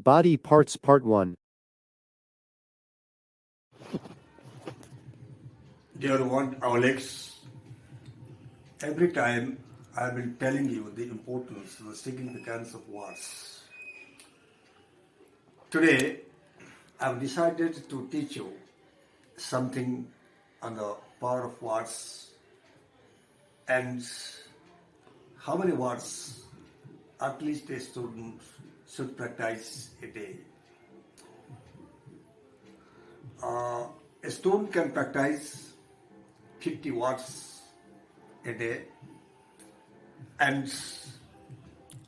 Body Parts Part 1. Dear one, our legs. Every time I've been telling you the importance, the significance of words. Today, I've decided to teach you something on the power of words and how many words at least a student should practice a day. A student can practice 50 words a day, and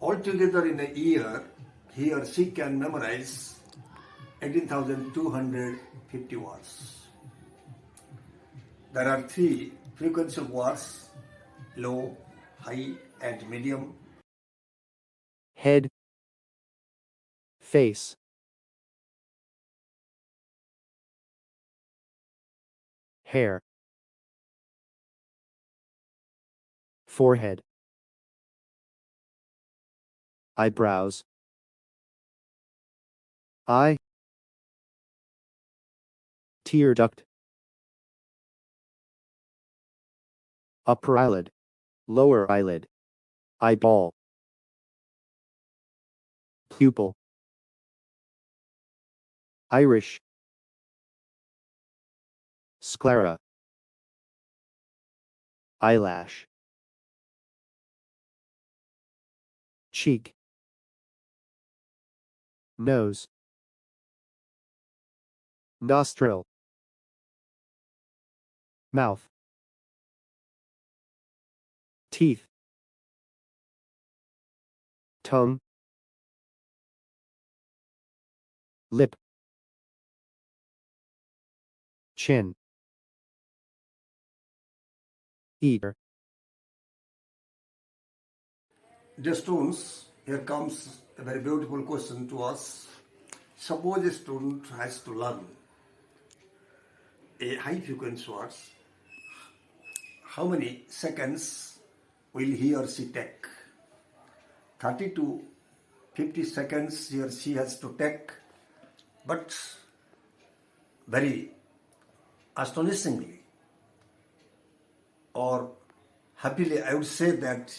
altogether in a year he or she can memorize 18,250 words. There are three frequency of words: low, high and medium. Head, face, hair, forehead, eyebrows, eye, tear duct, upper eyelid, lower eyelid, eyeball, pupil, iris, sclera, eyelash, cheek, nose, nostril, mouth, teeth, tongue, lip, chin, ear. Dear students, here comes a very beautiful question to us. Suppose a student has to learn a high frequency words, how many seconds will he or she take? 30 to 50 seconds he or she has to take, but very astonishingly or happily I would say that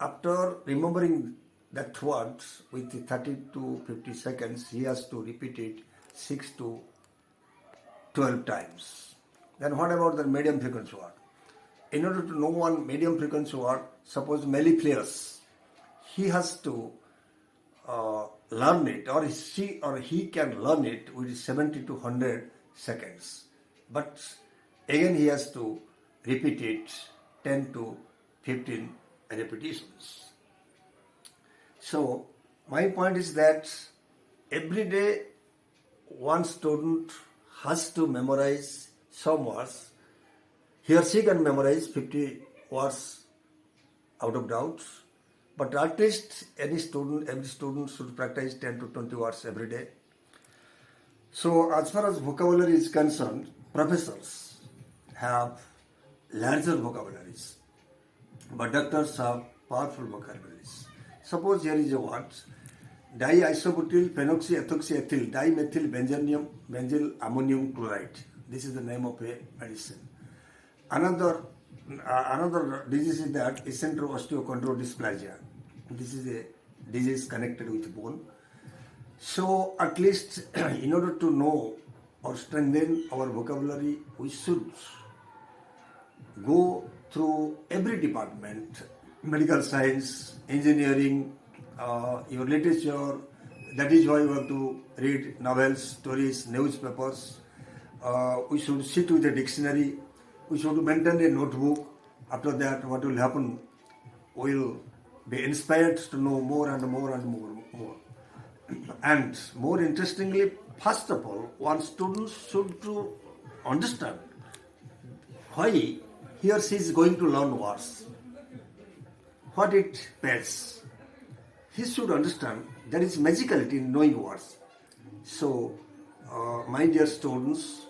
after remembering that word with 30 to 50 seconds, he has to repeat it 6 to 12 times. Then what about the medium frequency word? In order to know one medium frequency word, suppose mellifluous, he has to learn it, or she or he can learn it with 70 to 100 seconds. But again he has to repeat it 10 to 15 repetitions. So my point is that every day one student has to memorize some words. He or she can memorize 50 words out of doubt, but at least every student should practice 10 to 20 words every day. So as far as vocabulary is concerned, professors have larger vocabularies, but doctors have powerful vocabularies. Suppose here is a word: diisobutyl phenoxyethoxyethyl dimethyl benzenium benzyl ammonium chloride. This is the name of a medicine. Another disease is that eccentrosteochondrodysplasia. This is a disease connected with bone. So at least in order to know or strengthen our vocabulary, we should go through every department: medical science, engineering, your literature. That is why you have to read novels, stories, newspapers. We should sit with a dictionary. We should maintain a notebook. After that, what will happen? We will be inspired to know more and more and more. And more interestingly, first of all, one student should to understand why he or she is going to learn words, what it pays. He should understand there is magicality in knowing words. So, my dear students,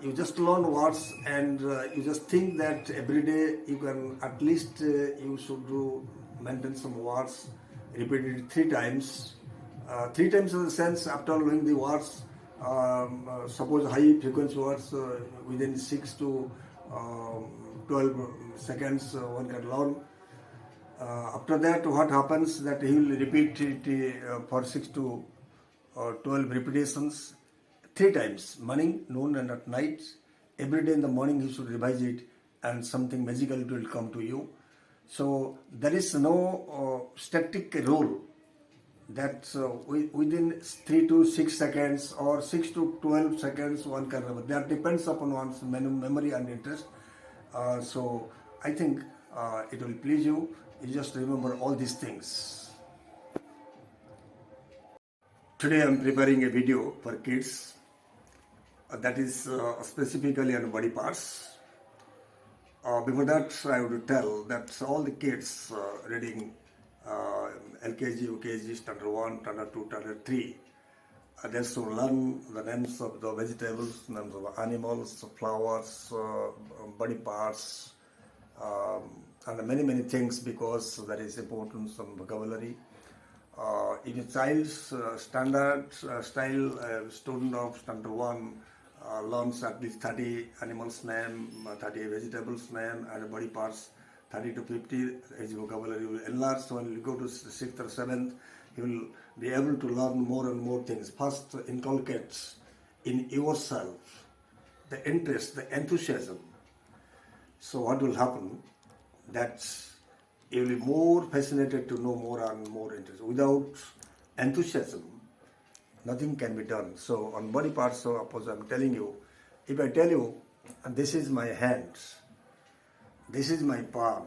you just learn words and you just think that every day you can at least you should maintain some words, repeat it 3 times Three times in the sense after knowing the words, suppose high frequency words within 6 to 12 seconds one can learn. After that, what happens that he will repeat it for 6 to 12 repetitions, 3 times, morning, noon, and at night. Every day in the morning he should revise it, and something magical will come to you. So there is no static rule that within 3 to 6 seconds or 6 to 12 seconds one can remember. That depends upon one's memory and interest. So I think it will please you. You just remember all these things. Today I am preparing a video for kids that is specifically on body parts. Before that, I would tell that all the kids reading LKG, UKG, Standard 1, Standard 2, Standard 3, they have to learn the names of the vegetables, names of animals, flowers, body parts, and many things, because that is important, some vocabulary. If a child's standard style student of Standard 1 learns at least 30 animals name, 30 vegetables name, and body parts 30 to 50, his vocabulary will enlarge. So when you go to 6th or 7th, he will be able to learn more and more things. First, inculcates in yourself the interest, the enthusiasm. So what will happen? That you will be more fascinated to know more and more interest. Without enthusiasm, nothing can be done. So on body parts, so suppose I'm telling you, if I tell you, this is my hand, this is my palm,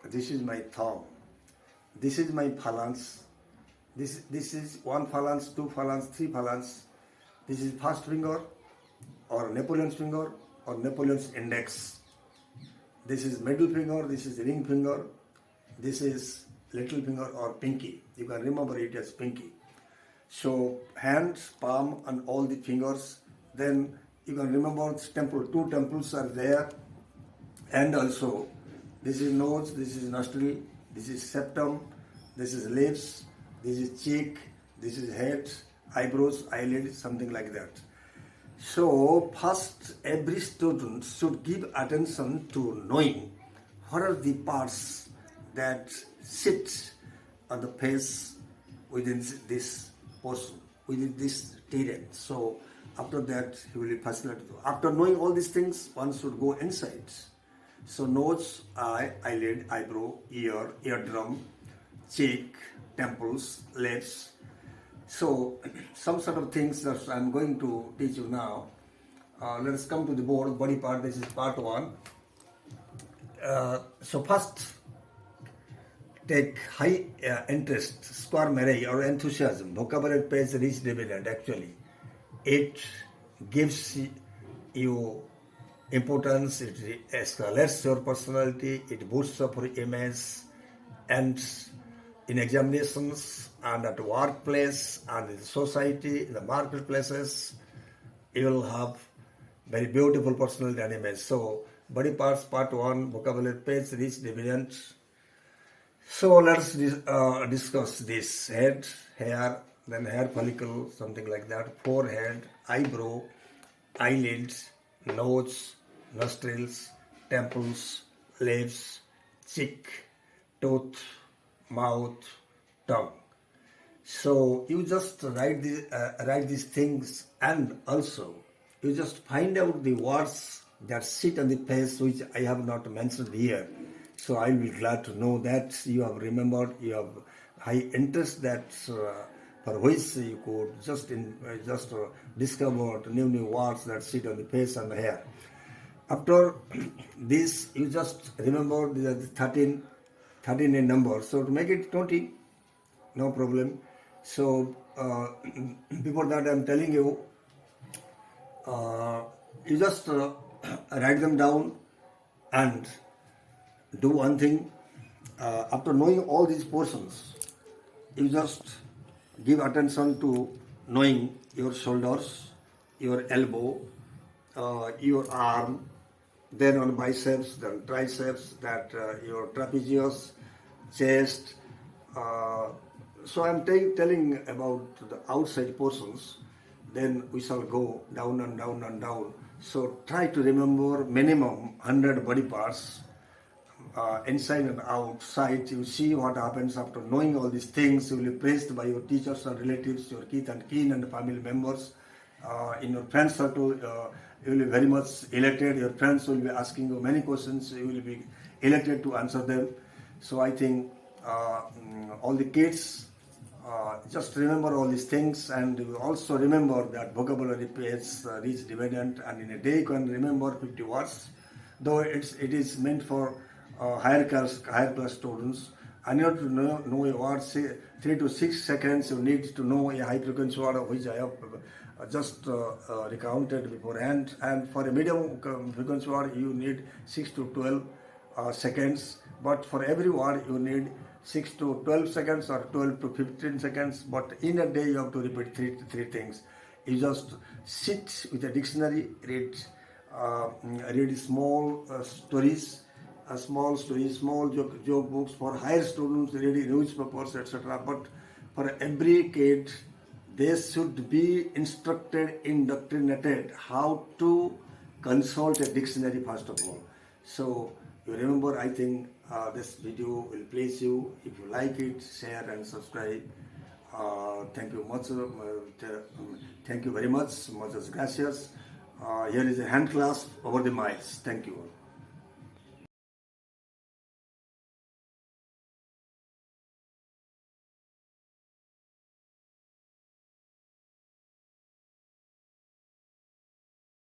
this is my thumb, this is my phalanx, this is 1 phalanx, 2 phalanx, 3 phalanx, this is first finger or Napoleon's finger or Napoleon's index, this is middle finger, this is ring finger, this is little finger or pinky. You can remember it as pinky. So hand, palm, and all the fingers. Then you can remember this temple. 2 temples are there. And also, this is nose, this is nostril, this is septum, this is lips, this is cheek, this is head, eyebrows, eyelids, something like that. So first, every student should give attention to knowing what are the parts that sit on the face within this portion, within this terrain. So after that, he will be fascinated. After knowing all these things, one should go inside. So nose, eye, eyelid, eyebrow, ear, eardrum, cheek, temples, lips. So some sort of things that I'm going to teach you now. Let us come to the board, body part. This is part 1. So first, take high interest, squirm array or enthusiasm. Vocabulary page rich dividend actually. It gives you importance, it escalates your personality, it boosts up your image, and in examinations and at workplace and in society, in the marketplaces, you will have very beautiful personality and image. So body parts part 1, vocabulary page rich dividend. So let's discuss this. Head, hair, then hair follicle, something like that. Forehead, eyebrow, eyelids, nose, nostrils, temples, lips, cheek, tooth, mouth, tongue. So you just write these things, and also you just find out the words that sit on the face which I have not mentioned here. So I will be glad to know that you have remembered, you have high interest that for which you could just discover new words that sit on the face and the hair. After this, you just remember the 13 in number. So to make it 20, no problem. So before that, I am telling you, you just write them down and do one thing. After knowing all these portions, you just give attention to knowing your shoulders, your elbow, your arm, then on biceps, then triceps, that your trapezius, chest, So I'm telling about the outside portions, then we shall go down and down and down. So try to remember minimum 100 body parts, inside and outside. You see what happens after knowing all these things. You will be praised by your teachers and relatives, your kith and kin and family members. In your friend circle, you will be very much elated. Your friends will be asking you many questions. You will be elated to answer them. So I think all the kids just remember all these things, and you also remember that vocabulary page reach dividend, and in a day you can remember 50 words, though it is meant for higher class students. And you have to know a word, say 3 to 6 seconds. You need to know a high frequency word which I have just recounted beforehand, and for a medium frequency word you need 6 to 12 seconds, but for every word you need 6 to 12 seconds or 12 to 15 seconds. But in a day you have to repeat three things. You just sit with a dictionary, read small stories, small joke books. For higher students, reading newspapers, etc. But for every kid, they should be instructed, indoctrinated how to consult a dictionary first of all. So you remember, I think this video will please you. If you like it, share and subscribe. Thank you much. Thank you very much. Muchas gracias. Here is a hand clasp over the mics. Thank you all.